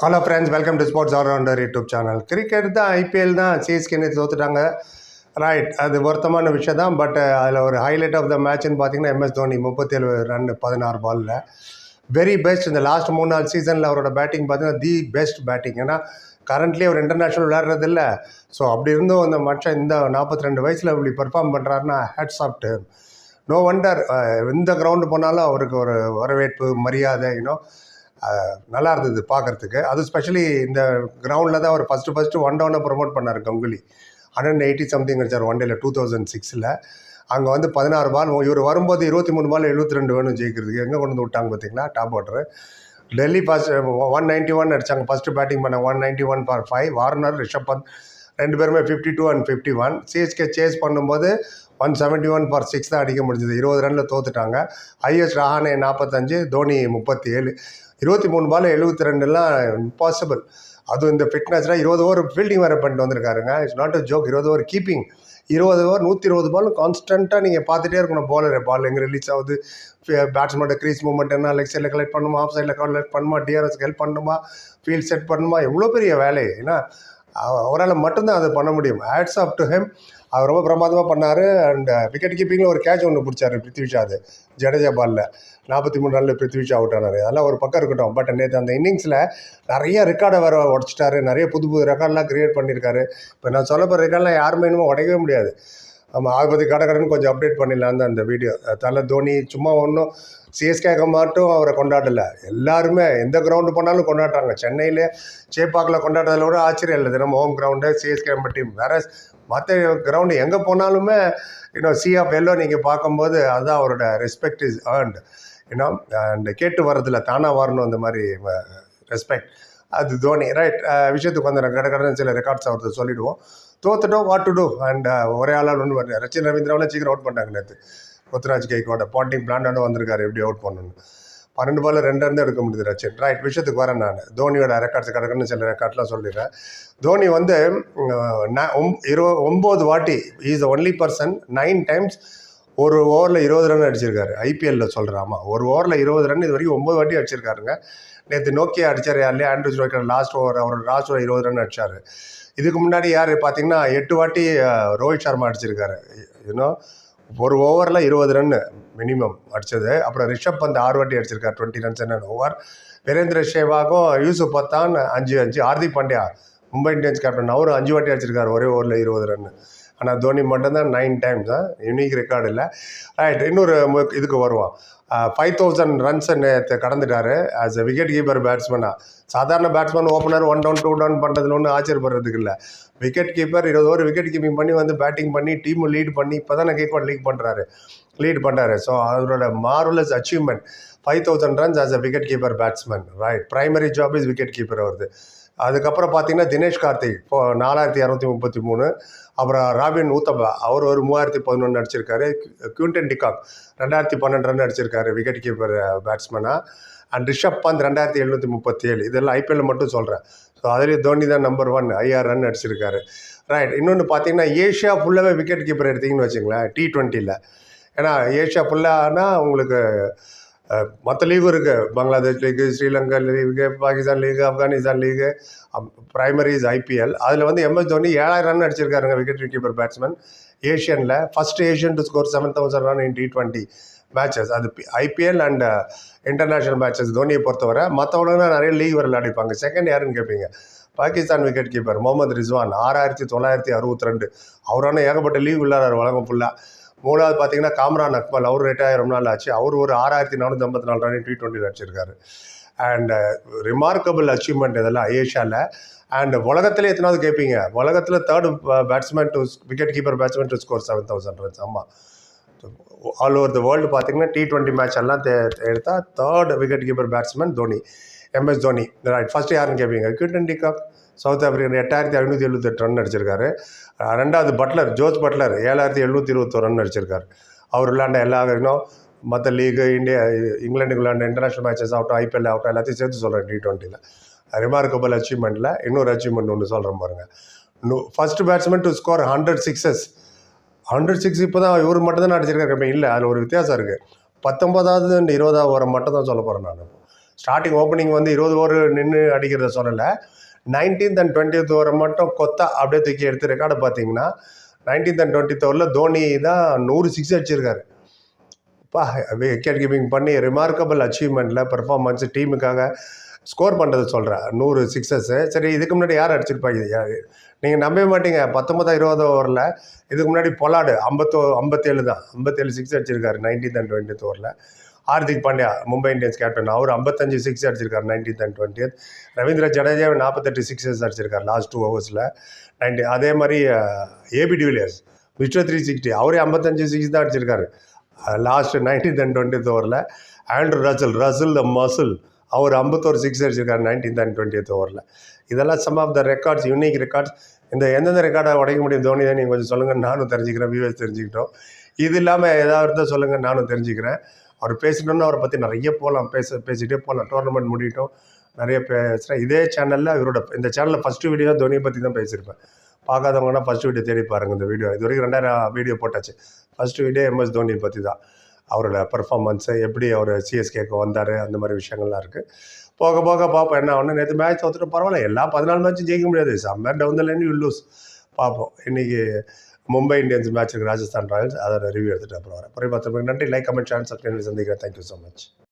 Hello friends, welcome to sports allrounder YouTube channel. Cricket தான், IPL தான், சிஎஸ்கேன்னு தோத்துட்டாங்க. Right, அது வருத்தமான விஷயம் தான். பட் அதில் ஒரு ஹைலைட் ஆஃப் த மேட்ச்னு பார்த்தீங்கன்னா எம்எஸ் தோனி 37 ரன் 16 பாலில் வெரி பெஸ்ட். இந்த லாஸ்ட் 3-4 சீசனில் அவரோட பேட்டிங் பார்த்தீங்கன்னா தி பெஸ்ட் பேட்டிங். ஏன்னா கரண்ட்லி அவர் இன்டர்நேஷ்னல் விளையாடுறது இல்லை. ஸோ அப்படி இருந்தும் அந்த மனுஷன் இந்த 42 வயசில் இப்படி பெர்ஃபார்ம் பண்ணுறாருன்னா hats off to him. No wonder எந்த கிரவுண்டு போனாலும் அவருக்கு ஒரு வரவேற்பு, மரியாதை, நல்லா இருந்தது பார்க்குறதுக்கு. அது ஸ்பெஷலி இந்த கிரவுண்டில் தான் அவர் ஃபஸ்ட்டு ஒன் டவுனை ப்ரொமோட் பண்ணார் கங்குலி. 180 சம்திங் அடிச்சார் ஒன் டேல 2006. அங்கே வந்து 16 பால், இவர் வரும்போது 23 பால் 72 வேணும் ஜெயிக்கிறதுக்கு. எங்கே கொண்டு வந்து விட்டாங்க பார்த்தீங்களா டாப் ஆர்டர். டெல்லி ஃபர்ஸ்ட் 191 அடித்தாங்க. ஃபஸ்ட்டு பேட்டிங் பண்ண 191 for 5. வார்னர், ரிஷப் பந்த் ரெண்டு பேருமே 52 and 51. சிஎஸ்கே சேஸ் பண்ணும்போது 171 for 6 தான் அடிக்க முடிஞ்சது. 20 ரனில் தோத்துட்டாங்க. ஐஎஸ் ரஹானே 45, தோனி 37. 23 பால் 72லாம் இம்பாசிபிள். அதுவும் இந்த ஃபிட்னஸ்லாம் 20 ஓவர் ஃபீல்டிங் வேறு பண்ணிட்டு வந்திருக்காருங்க. It's not a joke. 20 over keeping, 20 over 120 ball கான்ஸ்டண்ட்டாக நீங்கள் பார்த்துட்டே இருக்கணும். பால் எங்கே ரிலீஸ் ஆகுது, பேட்ஸ்மேனோட க்ரீஸ் மூவ்மெண்ட் என்ன, லெக் சைடில் கலெக்ட் பண்ணுமா, ஆஃப் சைடில் கலெக்ட் பண்ணுமா, டிஆர்எஸ்க்கு ஹெல்ப் பண்ணுமா, ஃபீல்ட் செட் பண்ணுமா, எவ்வளோ பெரிய வேலை. ஏன்னா அவரால் மட்டும்தான் அதை பண்ண முடியும். Hats off to him. அவர் ரொம்ப பிரமாதமாக பண்ணார். அண்ட் விக்கெட் கீப்பிங்கில் ஒரு கேட்ச் ஒன்று பிடிச்சார் பிருத்விஷா. அது ஜடேஜா பாலில் 43 ரனில் பிருத்விஷா அவுட் ஆனார். அதெல்லாம் ஒரு பக்கம் இருக்கட்டும். பட் நேற்று அந்த இன்னிங்ஸில் நிறைய ரெக்கார்டை வேறு உடச்சிட்டாரு. நிறைய புது ரெக்கார்ட்லாம் க்ரியேட் பண்ணியிருக்காரு. இப்போ நான் சொல்ல போகிற ரெக்கார்ட்லாம் யாருமே இன்னும் உடைக்கவே முடியாது. ஆமாம், அதை பற்றி கடன்னு கொஞ்சம் அப்டேட் பண்ணிடலான் தான் அந்த வீடியோ. தலை தோனி சும்மா ஒன்றும் சிஎஸ்கேக்கு மட்டும் அவரை கொண்டாடலை. எல்லாருமே எந்த கிரவுண்டு போனாலும் கொண்டாடுறாங்க. சென்னையில் சேப்பாக்கில் கொண்டாடுறதில் கூட ஆச்சரியம் இல்லை. தினம் ஹோம் கிரவுண்டு சிஎஸ்கே டீம். வேறு மற்ற கிரவுண்டு எங்கே போனாலுமே சி ஆஃப் எல்லோ நீங்கள் பார்க்கும்போது அதுதான் அவரோட ரெஸ்பெக்ட் இஸ் ஏர்ன்டு. அண்ட் கேட்டு வர்றதில்ல, தானாக வரணும் அந்த மாதிரி ரெஸ்பெக்ட். அது தோனி. ரைட், விஷயத்துக்கு வந்து கடற்கடன் சில ரெக்கார்ட்ஸ் அவருக்கு சொல்லிவிடுவோம். தோத்துட்டோம், வாட் டு டூ. அண்ட் ஒரே ஆளால் ஒன்று வரல. ரச்சின் ரவீந்திராவில் சீக்கிரம் அவுட் பண்ணிட்டாங்க நேற்று. ருத்ராஜ் கைக்கோட பாண்டிங் பிளான்டான வந்திருக்காரு எப்படி அவுட் பண்ணணும். 12 பால் 2 ரன் எடுக்க முடியுது ரச்சின். ரைட், விஷயத்துக்கு வரேன். நான் தோனியோட ரெக்கார்ட்ஸ் கடற்கன்னு சில ரெக்கார்ட்லாம் சொல்லிடுறேன். தோனி வந்து 9 வாட்டி இஸ் ஒன்லி பர்சன் 9 டைம்ஸ் ஒரு ஓவரில் 20 ரன் அடிச்சிருக்காரு. ஐபிஎல்லில் சொல்கிறாமா, ஒரு ஓவரில் 20 ரன் இது வரைக்கும் 9 வாட்டி அடிச்சிருக்காருங்க. நேற்று நோக்கியா அடித்தார். யார்லேயே ஆண்ட்ரூஸ் ரோக்கர் லாஸ்ட் ஓவர், அவர் லாஸ்ட் ஓவர் 20 ரன் அடித்தார். இதுக்கு முன்னாடி யார் பார்த்தீங்கன்னா 8 வாட்டி ரோஹித் சர்மா அடிச்சிருக்காரு. ஒரு ஓவரில் 20 ரன் மினிமம் அடித்தது. அப்புறம் ரிஷப் பந்த் 6 வாட்டி அடிச்சிருக்காரு 20 ரன்ஸ் என்ன ஓவர். வீரேந்திர சேவாகும் யூசுப் பத்தான் 5. ஹார்திக் பாண்டியா மும்பை இந்தியன்ஸ் கேப்டன், அவரும் 5 வாட்டி அடிச்சிருக்காரு ஒரே ஓவரில் 20 ரன். ஆனால் தோனி மட்டும்தான் 9 டைம்ஸ் தான். யூனிக் ரெக்கார்டு இல்லை. ரைட், இன்னொரு இதுக்கு வருவான். 5000 ரன்ஸை நேற்று கடந்துட்டார் ஆஸ் அ விக்கெட் கீப்பர் பேட்ஸ்மேனாக. சாதாரண பேட்ஸ்மேன் ஓப்பனர் 1 down 2 down பண்ணுறதுல ஒன்றும் ஆச்சரியப்படுறதுக்கு இல்லை. Wicket keeper 20 over wicket keeping பண்ணி வந்து பேட்டிங் பண்ணி டீம் லீட் பண்ணி இப்போ தான் கேக்வாட் லீட் பண்ணுறாரு. ஸோ அவரோட marvellous achievement. 5000 runs as a wicket keeper batsman. Right, primary job is wicket keeper வருது. அதுக்கப்புறம் பார்த்தீங்கன்னா தினேஷ் கார்த்திக் 4233. அப்புறம் ராபின் ஊத்தப்பா அவர் ஒரு 3011 அடிச்சிருக்காரு. குவிண்டன் டிகாக் 2012 ரன் அடிச்சிருக்காரு விக்கெட் கீப்பர் பேட்ஸ்மேனாக. அண்ட் ரிஷப் பந்த் 2737. இதெல்லாம் ஐபிஎல்ல மட்டும் சொல்கிறேன். ஸோ அதுலேயும் தோனி தான் நம்பர் 1, 5000 ரன் அடிச்சிருக்காரு. ரைட், இன்னொன்று பார்த்தீங்கன்னா ஏஷியா ஃபுல்லாகவே விக்கெட் கீப்பர் எடுத்திங்கன்னு வச்சுங்களேன் T20யில். ஏன்னா ஏஷியா ஃபுல்லானா உங்களுக்கு மற்ற லீகும் இருக்குது. Bangladesh league, Sri Lanka league, Pakistan league, Afghanistan league, பிரைமரிஸ் ஐபிஎல். அதில் வந்து எம்எஸ் தோனி 7000 ரன் அடிச்சிருக்காருங்க விக்கெட் கீப்பர் பேட்ஸ்மேன் ஏஷியனில். ஃபஸ்ட் ஏஷியன் டு ஸ்கோர் 7000 ரன் இன் T20 மேட்சஸ். அது ஐபிஎல் அண்ட் இன்டர்நேஷ்னல் மேட்சஸ் தோனியை பொறுத்தவரை. மற்றவங்கன்னா நிறைய லீக் வர விளையாடிப்பாங்க. செகண்ட் யாருன்னு கேட்பீங்க, பாகிஸ்தான் விக்கெட் கீப்பர் முகமது ரிஸ்வான் 6962. அவரான ஏகப்பட்ட லீக் விளையாடுறாரு உலகம் ஃபுல்லாக. மூணாவது பார்த்தீங்கன்னா காம்ரான் அக்மல், அவர் ரிட்டையர் ரொம்ப நாள் ஆச்சு. அவர் ஒரு 6454 ரன் T20 அடிச்சிருக்காரு. அண்ட் ரிமார்க்கபிள் அச்சீவ்மெண்ட் இதெல்லாம் ஏஷியாவில். அண்ட் உலகத்திலே எத்தனாவது கேட்பீங்க, உலகத்தில் 3rd batsman to wicket keeper batsman to score 7000 runs. ஆமாம், ஆல் ஓவர் த வேர்ல்டு பார்த்தீங்கன்னா T20 மேட்ச் எல்லாம் எடுத்தால் 3rd wicket keeper batsman Dhoni, MS Dhoni. Right, first யாருன்னு கேட்பீங்க, Quinton de Kock south African 8578 run அடிச்சிருக்காரு. ரெண்டாவது பட்லர், ஜோஸ் பட்லர் 7721 ரன் அடிச்சிருக்காரு. அவர் விளையாண்ட எல்லா மற்ற லீகு, இங்கிலாந்துக்கு விளையாண்ட இன்டர்நேஷ்னல் மேட்சஸ் ஆகட்டும், ஐபிஎல் ஆகட்டும், எல்லாத்தையும் சேர்த்து சொல்கிறேன் T20யில். ரிமார்க்கபிள் அச்சீவ்மெண்ட்டில் இன்னொரு அச்சீவ்மெண்ட் ஒன்று சொல்கிறேன் பாருங்கள். First batsman to score 100 sixes. 100 six இப்போ தான் இவர் மட்டும் தான் அடிச்சிருக்காரு. இல்லை, அதில் ஒரு வித்தியாசம் இருக்குது. 19வது அண்ட் 20வது ஓவரை மட்டும் தான் சொல்ல போகிறேன் நான். ஸ்டார்டிங் ஓப்பனிங் வந்து 20 ஓவர் நின்று அடிக்கிறத சொல்லலை. 19th and 20th ஓவரை மட்டும் கொத்தா அப்படியே தூக்கி எடுத்து ரெக்கார்டை பார்த்தீங்கன்னா 19th and 20th ஓவரில் தோனி தான் 100 சிக்ஸ் அடிச்சிருக்காரு. விக்கெட் கீப்பிங் பண்ணி ரிமார்க்கபிள் அச்சீவ்மெண்ட்டில் பெர்ஃபார்மன்ஸ் டீமுக்காக ஸ்கோர் பண்ணுறது சொல்கிறேன். 100 சிக்ஸஸ்ஸு. சரி, இதுக்கு முன்னாடி யார் அடிச்சிருப்பாங்க? நீங்கள் நம்பவே மாட்டீங்க. 19-20 ஓவரில் இதுக்கு முன்னாடி பொலாடு 57 தான், 57 சிக்ஸ் அடிச்சிருக்காரு 19th and 20th ஓவரில். ஹார்திக் பாண்டியா மும்பை இந்தியன்ஸ் கேப்டன், அவர் 55 சிக்ஸ் அடிச்சிருக்காரு 19th and 20th. Ravindra Jadeja 48 sixes அடிச்சிருக்காரு லாஸ்ட் 2 ஓவர்ஸில் 90. அதே மாதிரி ஏபி டிவிலியர்ஸ் மிஸ்டர் 360, அவரே 55 சிக்ஸ் தான் அடிச்சிருக்காரு லாஸ்ட் 19th and 20th ஓவரில். ஆண்ட்ரூ ரசல் த மசில், அவர் 51 சிக்ஸ் அடிச்சிருக்காரு 19th and 20th ஓவரில். இதெல்லாம் some of the records, unique records. இந்த எந்தெந்த ரெக்கார்டை உடைக்க முடியும் தோனி தான் நீங்கள் கொஞ்சம் சொல்லுங்கள், நானும் தெரிஞ்சுக்கிறேன், வியூவர்ஸ் தெரிஞ்சுக்கிட்டோம். இது இல்லாமல் ஏதாவது இருந்தால் சொல்லுங்கள், நானும் தெரிஞ்சுக்கிறேன். அவர் பேசணுன்னு அவரை பற்றி நிறைய போகலாம், பேசிகிட்டே போகலாம். டோர்னமெண்ட் முடியட்டும், நிறைய பேசுகிறேன். இதே சேனலில் இந்த சேனலில் ஃபஸ்ட்டு வீடியோ தோனியை பற்றி தான் பேசியிருப்பேன். பார்க்காதவங்கன்னா ஃபஸ்ட்டு வீடியோ தேடி பாருங்கள். இந்த வீடியோ இது வரைக்கும் 2000 வீடியோ போட்டாச்சு. ஃபஸ்ட்டு வீடியோ MS தோனியை பற்றி தான், அவரோட பர்ஃபார்மன்ஸு, எப்படி அவர் சிஎஸ்கேக்கு வந்தார், அந்த மாதிரி விஷயங்கள்லாம் இருக்குது. போக போக பார்ப்போம் என்ன ஒன்று. நேற்று மேட்ச் ஒருத்தர் பரவாயில்ல, எல்லா 14 மேட்சும் ஜெயிக்க முடியாது. Somewhere down the line you lose. பார்ப்போம். இன்றைக்கி மும்பை இந்தியன்ஸ் மேட்ச் இருக்குது, ராஜஸ்தான் ராயல்ஸ். அதோட ரிவ்யூ எடுத்துகிட்டு அப்புறம் வரேன். நன்றி. Like, comment, share, subscribe. சந்திக்கிறேன். Thank you so much.